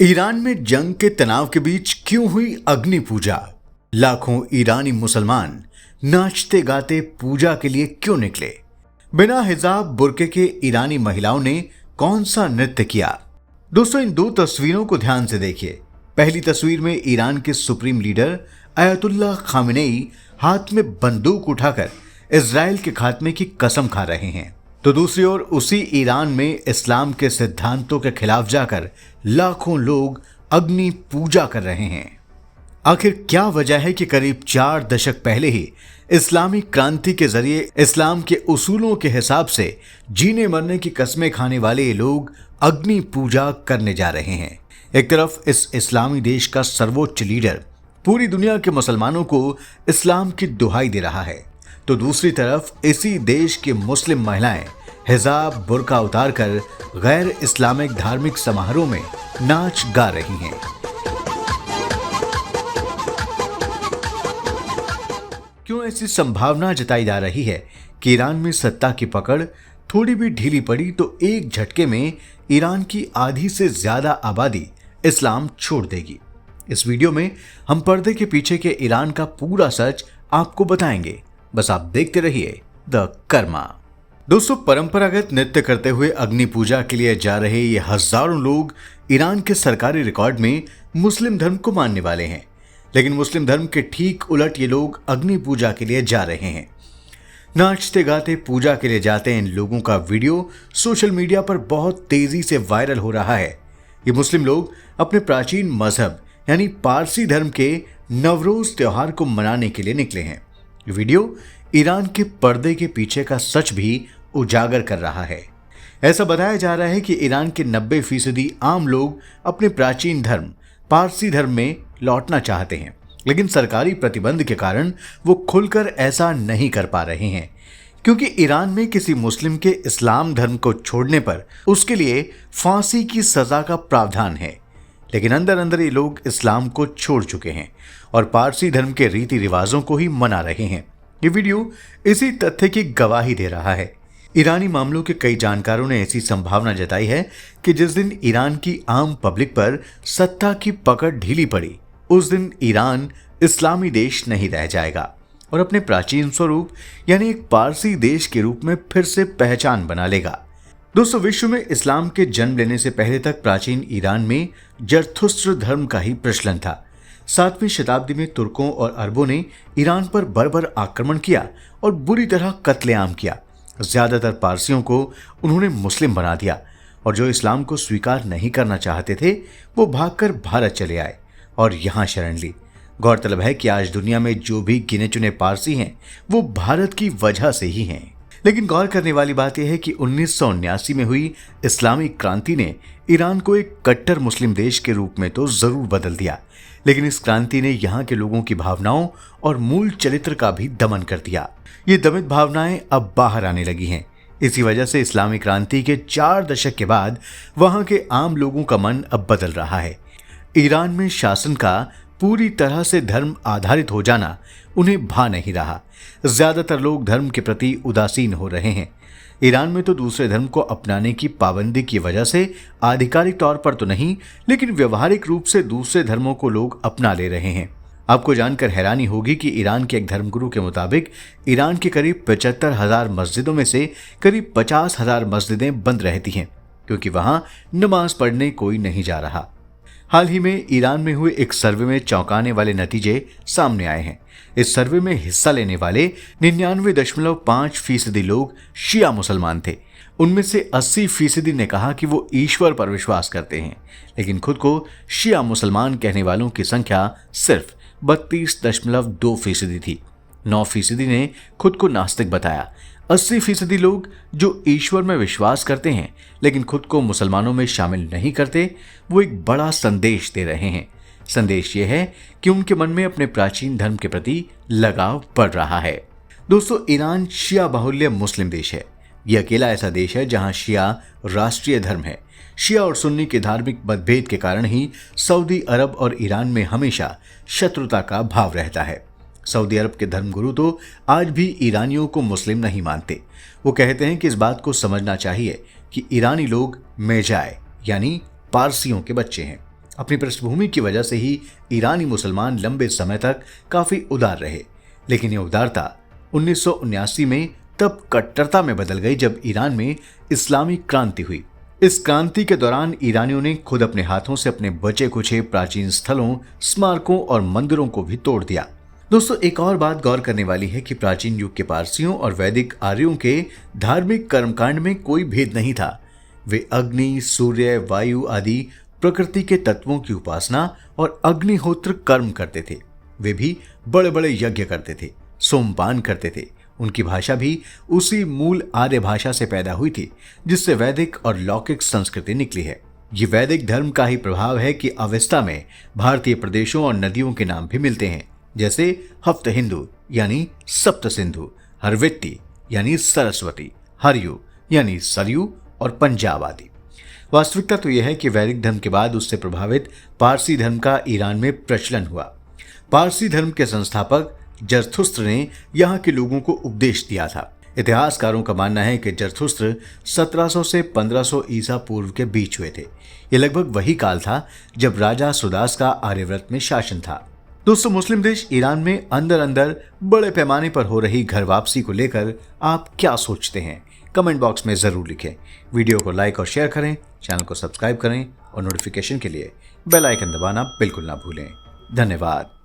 Iran में जंग के तनाव के बीच क्यों हुई अग्नि पूजा? लाखों ईरानी मुसलमान नाचते गाते पूजा के लिए क्यों निकले? बिना हिजाब बुर्के के ईरानी महिलाओं ने कौन सा नृत्य किया? दोस्तों, इन दो तस्वीरों को ध्यान से देखिए। पहली तस्वीर में ईरान के सुप्रीम लीडर अयतुल्लाह खामेनेई हाथ में बंदूक उठाकर इजराइल के खात्मे की कसम खा रहे हैं, तो दूसरी ओर उसी ईरान में इस्लाम के सिद्धांतों के खिलाफ जाकर लाखों लोग अग्नि पूजा कर रहे हैं। आखिर क्या वजह है कि करीब 4 दशक पहले ही इस्लामी क्रांति के जरिए इस्लाम के उसूलों के हिसाब से जीने मरने की कस्में खाने वाले ये लोग अग्नि पूजा करने जा रहे हैं? एक तरफ इस इस्लामी देश का सर्वोच्च लीडर पूरी दुनिया के मुसलमानों को इस्लाम की दुहाई दे रहा है, तो दूसरी तरफ इसी देश की मुस्लिम महिलाएं हिजाब बुर्का उतारकर गैर इस्लामिक धार्मिक समारोह में नाच गा रही हैं। क्यों ऐसी संभावना जताई जा रही है कि ईरान में सत्ता की पकड़ थोड़ी भी ढीली पड़ी तो एक झटके में ईरान की आधी से ज्यादा आबादी इस्लाम छोड़ देगी? इस वीडियो में हम पर्दे के पीछे के ईरान का पूरा सच आपको बताएंगे। बस आप देखते रहिए द कर्मा। दोस्तों, परंपरागत नृत्य करते हुए अग्नि पूजा के लिए जा रहे ये हजारों लोग ईरान के सरकारी रिकॉर्ड में मुस्लिम धर्म को मानने वाले हैं, लेकिन मुस्लिम धर्म के ठीक उलट ये लोग अग्नि पूजा के लिए जा रहे हैं। नाचते गाते पूजा के लिए जाते इन लोगों का वीडियो सोशल मीडिया पर बहुत तेजी से वायरल हो रहा है। ये मुस्लिम लोग अपने प्राचीन मजहब यानी पारसी धर्म के नवरोज त्योहार को मनाने के लिए निकले हैं। ये वीडियो ईरान के पर्दे के पीछे का सच भी उजागर कर रहा है। ऐसा बताया जा रहा है कि ईरान के 90% आम लोग अपने प्राचीन धर्म पारसी धर्म में लौटना चाहते हैं, लेकिन सरकारी प्रतिबंध के कारण वो खुलकर ऐसा नहीं कर पा रहे हैं, क्योंकि ईरान में किसी मुस्लिम के इस्लाम धर्म को छोड़ने पर उसके लिए फांसी की सजा का प्रावधान है। लेकिन अंदर अंदर ये लोग इस्लाम को छोड़ चुके हैं और पारसी धर्म के रीति रिवाजों को ही मना रहे हैं। ये वीडियो इसी तथ्य की गवाही दे रहा है। ईरानी मामलों के कई जानकारों ने ऐसी संभावना जताई है कि जिस दिन ईरान की आम पब्लिक पर सत्ता की पकड़ ढीली पड़ी, उस दिन ईरान इस्लामी देश नहीं रह जाएगा और अपने प्राचीन स्वरूप यानी एक पारसी देश के रूप में फिर से पहचान बना लेगा। दोस्तों, विश्व में इस्लाम के जन्म लेने से पहले तक प्राचीन ईरान में जरथुस्त्र धर्म का ही प्रचलन था। 7वीं शताब्दी में तुर्कों और अरबों ने ईरान पर बर्बर आक्रमण किया और बुरी तरह कत्लेआम किया। ज्यादातर पारसियों को उन्होंने मुस्लिम बना दिया और जो इस्लाम को स्वीकार नहीं करना चाहते थे वो भागकर भारत चले आए और यहाँ शरण ली। गौरतलब है कि आज दुनिया में जो भी गिने चुने पारसी हैं वो भारत की वजह से ही हैं। लेकिन गौर करने वाली बात यह है कि 1979 में हुई इस्लामी क्रांति ने ईरान को एक कट्टर मुस्लिम देश के रूप में तो जरूर बदल दिया, लेकिन इस क्रांति ने यहाँ के लोगों की भावनाओं और मूल चरित्र का भी दमन कर दिया। ये दमित भावनाएं अब बाहर आने लगी हैं। इसी वजह से इस्लामी क्रांति के 4 दशक के बाद वहां के आम लोगों का मन अब बदल रहा है। ईरान में शासन का पूरी तरह से धर्म आधारित हो जाना उन्हें भा नहीं रहा। ज्यादातर लोग धर्म के प्रति उदासीन हो रहे हैं। ईरान में तो दूसरे धर्म को अपनाने की पाबंदी की वजह से आधिकारिक तौर पर तो नहीं, लेकिन व्यवहारिक रूप से दूसरे धर्मों को लोग अपना ले रहे हैं। आपको जानकर हैरानी होगी कि ईरान के एक धर्मगुरु के मुताबिक ईरान के करीब 75,000 मस्जिदों में से करीब 50,000 मस्जिदें बंद रहती हैं, क्योंकि वहां नमाज पढ़ने कोई नहीं जा रहा। हाल ही में ईरान में हुए एक सर्वे में चौंकाने वाले नतीजे सामने आए हैं। इस सर्वे में हिस्सा लेने वाले 99.5% लोग शिया मुसलमान थे। उनमें से 80% ने कहा कि वो ईश्वर पर विश्वास करते हैं, लेकिन खुद को शिया मुसलमान कहने वालों की संख्या सिर्फ 32.2% थी। 9% ने खुद को नास्तिक बताया। 80% लोग जो ईश्वर में विश्वास करते हैं लेकिन खुद को मुसलमानों में शामिल नहीं करते, वो एक बड़ा संदेश दे रहे हैं। संदेश ये है कि उनके मन में अपने प्राचीन धर्म के प्रति लगाव बढ़ रहा है। दोस्तों, ईरान शिया बाहुल्य मुस्लिम देश है। यह अकेला ऐसा देश है जहां शिया राष्ट्रीय धर्म है। शिया और सुन्नी के धार्मिक मतभेद के कारण ही सऊदी अरब और ईरान में हमेशा शत्रुता का भाव रहता है। सऊदी अरब के धर्मगुरु तो आज भी ईरानियों को मुस्लिम नहीं मानते। वो कहते हैं कि इस बात को समझना चाहिए कि ईरानी लोग मेजाए यानी पारसियों के बच्चे हैं अपनी पृष्ठभूमि की वजह से ही ईरानी मुसलमान लंबे समय तक काफी उदार रहे, लेकिन ये उदारता 1979 में तब कट्टरता में बदल गई जब ईरान में इस्लामी क्रांति हुई। इस क्रांति के दौरान ईरानियों ने खुद अपने हाथों से अपने बचे कुचे प्राचीन स्थलों, स्मारकों और मंदिरों को भी तोड़ दिया। दोस्तों, एक और बात गौर करने वाली है कि प्राचीन युग के पारसियों और वैदिक आर्यों के धार्मिक कर्मकांड में कोई भेद नहीं था। वे अग्नि, सूर्य, वायु आदि प्रकृति के तत्वों की उपासना और अग्निहोत्र कर्म करते थे। वे भी बड़े बड़े यज्ञ करते थे, सोमपान करते थे। उनकी भाषा भी उसी मूल आर्य भाषा से पैदा हुई थी जिससे वैदिक और लौकिक संस्कृति निकली है। ये वैदिक धर्म का ही प्रभाव है कि अवेस्ता में भारतीय प्रदेशों और नदियों के नाम भी मिलते हैं, जैसे हफ्त हिंदू यानी सप्त सिंधु, हरवेत्ती यानी सरस्वती, हरयू यानी सरयू और पंजाब आदि। वास्तविकता तो यह है कि वैदिक धर्म के बाद उससे प्रभावित पारसी धर्म का ईरान में प्रचलन हुआ। पारसी धर्म के संस्थापक जरथुस्त्र ने यहाँ के लोगों को उपदेश दिया था। इतिहासकारों का मानना है कि जरथुस्त्र 1700 से 1500 ईसा पूर्व के बीच हुए थे। ये लगभग वही काल था जब राजा सुदास का आर्यव्रत में शासन था। दोस्तों, मुस्लिम देश ईरान में अंदर अंदर बड़े पैमाने पर हो रही घर वापसी को लेकर आप क्या सोचते हैं? कमेंट बॉक्स में जरूर लिखें। वीडियो को लाइक और शेयर करें, चैनल को सब्सक्राइब करें और नोटिफिकेशन के लिए बेल आइकन दबाना बिल्कुल ना भूलें। धन्यवाद।